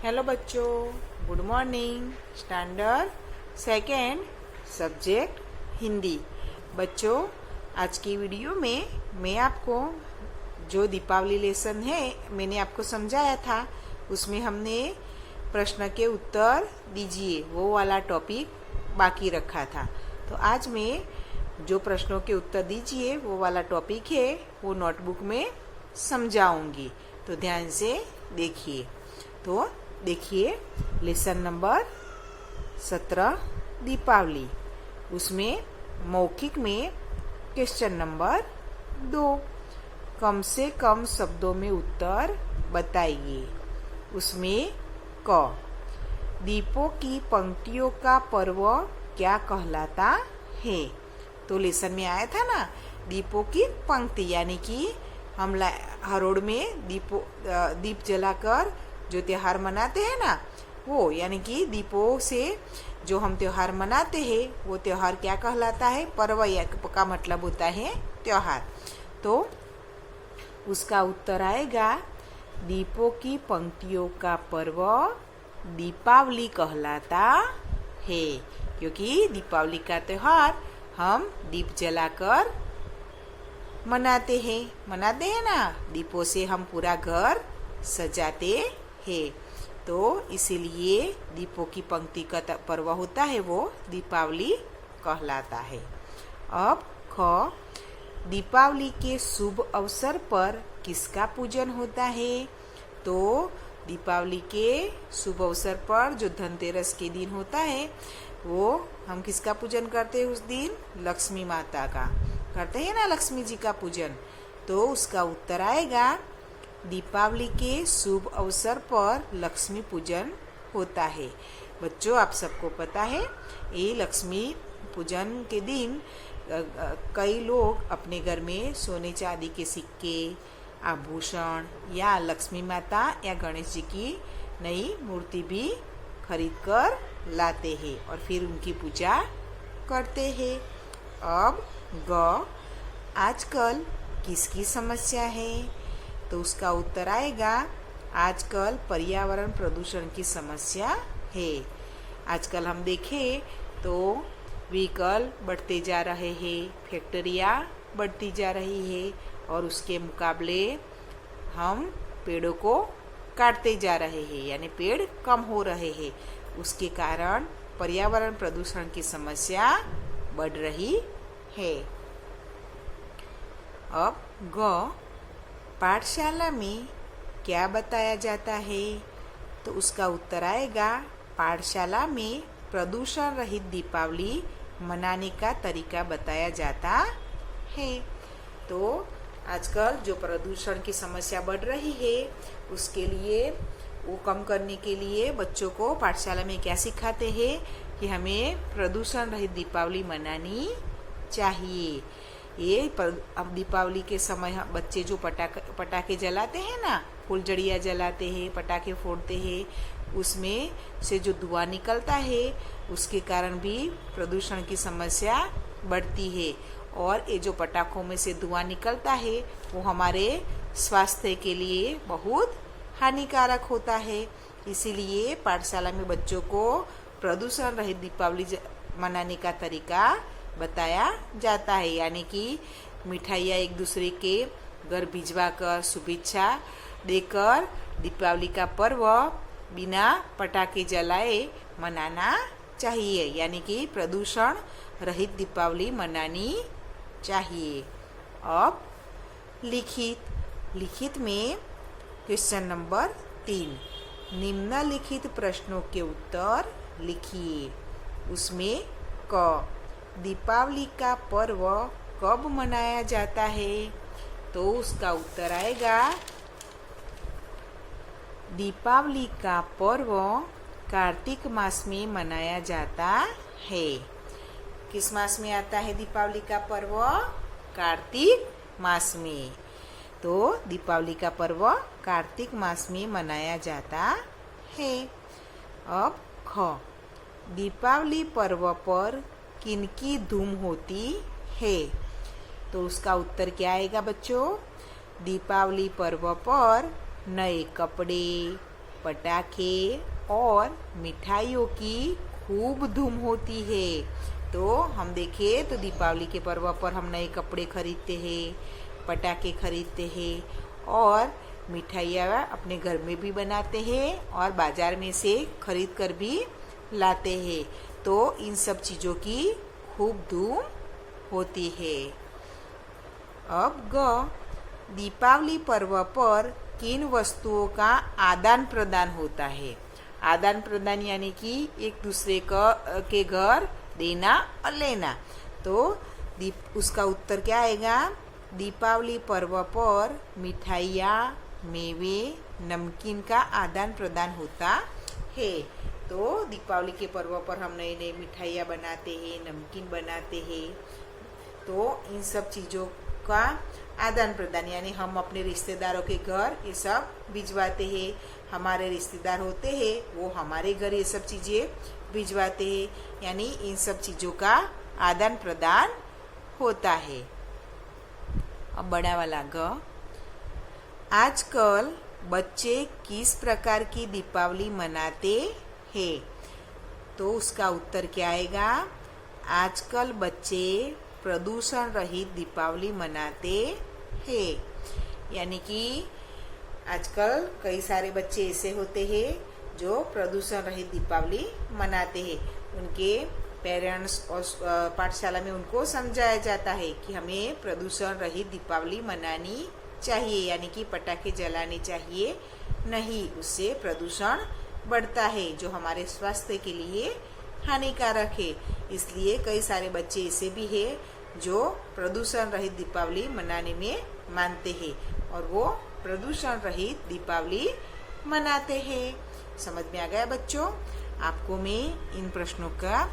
Hello बच्चों, good morning. Standard second, subject Hindi. बच्चों, आज की वीडियो में मैं आपको जो दीपावली लेसन है मैंने आपको समझाया था, उसमें हमने प्रश्न के उत्तर दीजिए वो वाला टॉपिक बाकी रखा था। तो आज मैं जो प्रश्नों के उत्तर दीजिए वो वाला टॉपिक है वो नोटबुक में समझाऊंगी, तो ध्यान से देखिए। तो देखिए, लेसन नंबर 17 दीपावली, उसमें मौखिक में क्वेश्चन नंबर 2, कम से कम शब्दों में उत्तर बताइए। उसमें क, दीपों की पंक्तियों का पर्व क्या कहलाता है। तो लेसन में आया था ना, दीपों की पंक्ति, यानी कि हम हरोड़ में दीप जलाकर जो त्योहार मनाते हैं ना, वो यानी कि दीपों से जो हम त्योहार मनाते हैं वो त्योहार क्या कहलाता है। पर्व का मतलब होता है त्योहार। तो उसका उत्तर आएगा, दीपों की पंक्तियों का पर्व दीपावली कहलाता है, क्योंकि दीपावली का त्योहार हम दीप जलाकर मनाते हैं ना, दीपों से हम पूरा घर सजाते हैं। तो इसीलिए दीपों की पंक्ति का पर्व होता है वो दीपावली कहलाता है। अब ख, दीपावली के शुभ अवसर पर किसका पूजन होता है। तो दीपावली के शुभ अवसर पर जो धनतेरस के दिन होता है वो हम किसका पूजन करते हैं उस दिन, लक्ष्मी माता का करते हैं ना, लक्ष्मी जी का पूजन। तो उसका उत्तर आएगा, दीपावली के शुभ अवसर पर लक्ष्मी पूजन होता है। बच्चों, आप सबको पता है ये लक्ष्मी पूजन के दिन कई लोग अपने घर में सोने चांदी के सिक्के, आभूषण या लक्ष्मी माता या गणेश जी की नई मूर्ति भी खरीद कर लाते हैं और फिर उनकी पूजा करते हैं। अब ग, आजकल किसकी समस्या है। तो उसका उत्तर आएगा, आजकल पर्यावरण प्रदूषण की समस्या है। आजकल हम देखें तो व्हीकल बढ़ते जा रहे हैं, फैक्ट्रियाँ बढ़ती जा रही है और उसके मुकाबले हम पेड़ों को काटते जा रहे हैं, यानी पेड़ कम हो रहे हैं। उसके कारण पर्यावरण प्रदूषण की समस्या बढ़ रही है। अब ग, पाठशाला में क्या बताया जाता है। तो उसका उत्तर आएगा, पाठशाला में प्रदूषण रहित दीपावली मनाने का तरीका बताया जाता है। तो आजकल जो प्रदूषण की समस्या बढ़ रही है उसके लिए, वो कम करने के लिए बच्चों को पाठशाला में क्या सिखाते हैं कि हमें प्रदूषण रहित दीपावली मनानी चाहिए। ये अब दीपावली के समय बच्चे जो पटाखे जलाते हैं ना, फुलझड़ियाँ जलाते हैं, पटाखे फोड़ते हैं, उसमें से जो धुआं निकलता है उसके कारण भी प्रदूषण की समस्या बढ़ती है। और ये जो पटाखों में से धुआं निकलता है वो हमारे स्वास्थ्य के लिए बहुत हानिकारक होता है। इसीलिए पाठशाला में बच्चों को प्रदूषण रहित दीपावली मनाने का तरीका बताया जाता है, यानी कि मिठाइयाँ एक दूसरे के घर भिजवा कर शुभेच्छा देकर दीपावली का पर्व बिना पटाखे जलाए मनाना चाहिए, यानी कि प्रदूषण रहित दीपावली मनानी चाहिए। अब लिखित में क्वेश्चन नंबर 3, निम्नलिखित प्रश्नों के उत्तर लिखिए। उसमें क, दीपावली का पर्व कब मनाया जाता है। तो उसका उत्तर आएगा, दीपावली का पर्व कार्तिक मास में मनाया जाता है। किस मास में आता है दीपावली का पर्व, कार्तिक मास में। तो दीपावली का पर्व कार्तिक मास में मनाया जाता है। अब ख, दीपावली पर्व पर किनकी धूम होती है। तो उसका उत्तर क्या आएगा बच्चों, दीपावली पर्व पर नए कपड़े, पटाखे और मिठाइयों की खूब धूम होती है। तो हम देखें तो दीपावली के पर्व पर हम नए कपड़े खरीदते हैं, पटाखे खरीदते हैं और मिठाइयाँ अपने घर में भी बनाते हैं और बाजार में से खरीद कर भी लाते हैं। तो इन सब चीज़ों की खूब धूम होती है। अब दीपावली पर्व पर किन वस्तुओं का आदान प्रदान होता है? आदान प्रदान यानी कि एक दूसरे के घर देना और लेना। तो उसका उत्तर क्या आएगा? दीपावली पर्व पर मिठाइयाँ, मेवे, नमकीन का आदान प्रदान होता है। तो दीपावली के पर्व पर हम नई नई मिठाइयाँ बनाते हैं, नमकीन बनाते हैं। तो इन सब चीज़ों का आदान प्रदान यानी हम अपने रिश्तेदारों के घर ये सब भिजवाते हैं। हमारे रिश्तेदार होते हैं वो हमारे घर ये सब चीज़ें भिजवाते हैं, यानी इन सब चीज़ों का आदान प्रदान होता है। अब बड़ा वाला ग, आजकल बच्चे किस प्रकार की दीपावली मनाते हैं? तो उसका उत्तर क्या आएगा? आजकल बच्चे प्रदूषण रहित दीपावली मनाते हैं। यानी कि आजकल कई सारे बच्चे ऐसे होते हैं जो प्रदूषण रहित दीपावली मनाते हैं। उनके पेरेंट्स और पाठशाला में उनको समझाया जाता है कि हमें प्रदूषण रहित दीपावली मनानी चाहिए, यानी कि पटाखे जलाने चाहिए नहीं, उससे प्रदूषण बढ़ता है जो हमारे स्वास्थ्य के लिए हानिकारक है। इसलिए कई सारे बच्चे ऐसे भी हैं जो प्रदूषण रहित दीपावली मनाने में मानते हैं और वो प्रदूषण रहित दीपावली मनाते हैं। समझ में आ गया बच्चों? आपको मैं इन प्रश्नों का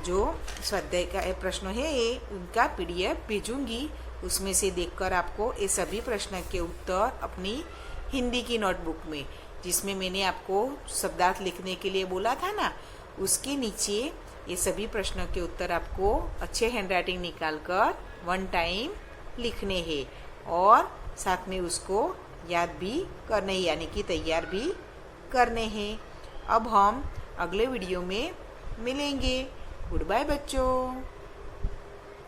जो स्वाध्याय का प्रश्न है उनका PDF भेजूंगी। उसमें से देखकर आपको ये सभी प्रश्न के उत्तर अपनी हिंदी की नोटबुक में, जिसमें मैंने आपको शब्दार्थ लिखने के लिए बोला था ना, उसके नीचे ये सभी प्रश्नों के उत्तर आपको अच्छे हैंडराइटिंग निकाल कर 1 टाइम लिखने हैं और साथ में उसको याद भी करने यानी कि तैयार भी करने हैं। अब हम अगले वीडियो में मिलेंगे। गुड बाय बच्चों।